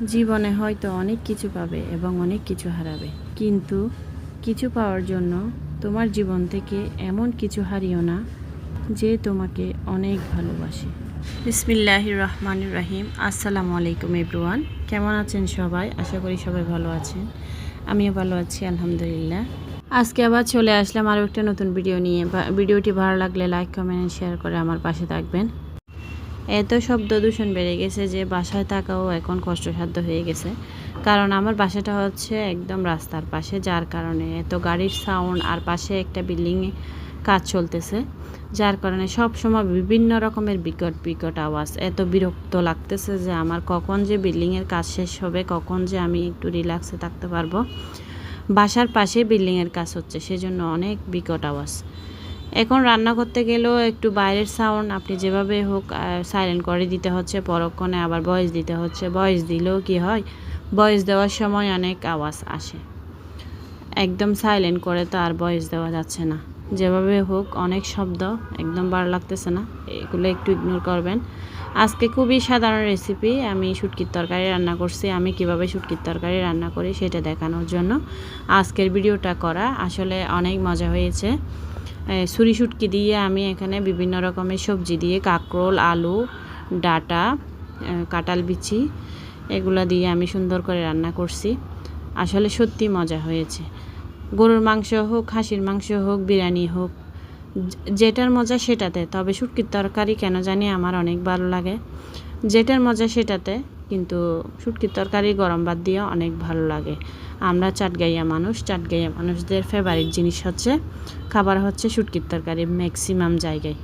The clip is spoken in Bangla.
জীবনে হয়তো অনেক কিছু পাবে এবং অনেক কিছু হারাবে, কিন্তু কিছু পাওয়ার জন্য তোমার জীবন থেকে এমন কিছু হারিও না যে তোমাকে অনেক ভালোবাসে। বিসমিল্লাহির রহমানির রহিম। আসসালামু আলাইকুম এভরিওয়ান। কেমন আছেন সবাই? আশা করি সবাই ভালো আছেন। আমিও ভালো আছি আলহামদুলিল্লাহ। আজকে আবার চলে আসলাম আরও একটা নতুন ভিডিও নিয়ে। ভিডিওটি ভালো লাগলে লাইক, কমেন্ট, শেয়ার করে আমার পাশে থাকবেন। এত শব্দ দূষণ বেড়ে গেছে যে বাসায় থাকাও এখন কষ্টসাধ্য হয়ে গেছে, কারণ আমার বাসাটা হচ্ছে একদম রাস্তার পাশে, যার কারণে এত গাড়ির সাউন্ড, আর পাশে একটা বিল্ডিংয়ে কাজ চলতেছে, যার কারণে সব সময় বিভিন্ন রকমের বিকট আওয়াজ। এত বিরক্ত লাগতেছে যে আমার কখন যে বিল্ডিংয়ের কাজ শেষ হবে, কখন যে আমি একটু রিল্যাক্সে থাকতে পারবো। বাসার পাশে বিল্ডিংয়ের কাজ হচ্ছে, সেজন্য অনেক বিকট আওয়াজ। এখন রান্না করতে গেলেও একটু বাইরের সাউন্ড আপনি যেভাবে হোক সাইলেন্ট করে দিতে হচ্ছে, পরক্ষণে আবার ভয়েস দিতে হচ্ছে। ভয়েস দিলেও কি হয়, ভয়েস দেওয়ার সময় অনেক আওয়াজ আসে। একদম সাইলেন্ট করে তো আর ভয়েস দেওয়া যাচ্ছে না। যেভাবে হোক অনেক শব্দ, একদম ভালো লাগতেছে না। এগুলো একটু ইগনোর করবেন। আজকে খুবই সাধারণ রেসিপি, আমি শুটকির তরকারি রান্না করছি। আমি কিভাবে শুটকির তরকারি রান্না করি সেটা দেখানোর জন্য আজকের ভিডিওটা করা। আসলে অনেক মজা হয়েছে। ছুরি শুটকি দিয়ে আমি এখানে বিভিন্ন রকমের সবজি দিয়ে, কাঁকরোল, আলু, ডাঁটা, কাঁঠাল বিচি, এগুলো দিয়ে আমি সুন্দর করে রান্না করছি। আসলে সত্যি মজা হয়েছে। গরুর মাংস হোক, খাসির মাংস হোক, বিরিয়ানি হোক, যেটার মজা সেটাতে। তবে শুটকির তরকারি কেন জানি আমার অনেক ভালো লাগে। যেটার মজা সেটাতে, কিন্তু শুটকির তরকারি গরম ভাত দিয়ে অনেক ভালো লাগে। আমরা চাটগাইয়া মানুষদের ফেভারিট জিনিস হচ্ছে, খাবার হচ্ছে শুটকির তরকারি ম্যাক্সিমাম জায়গায়।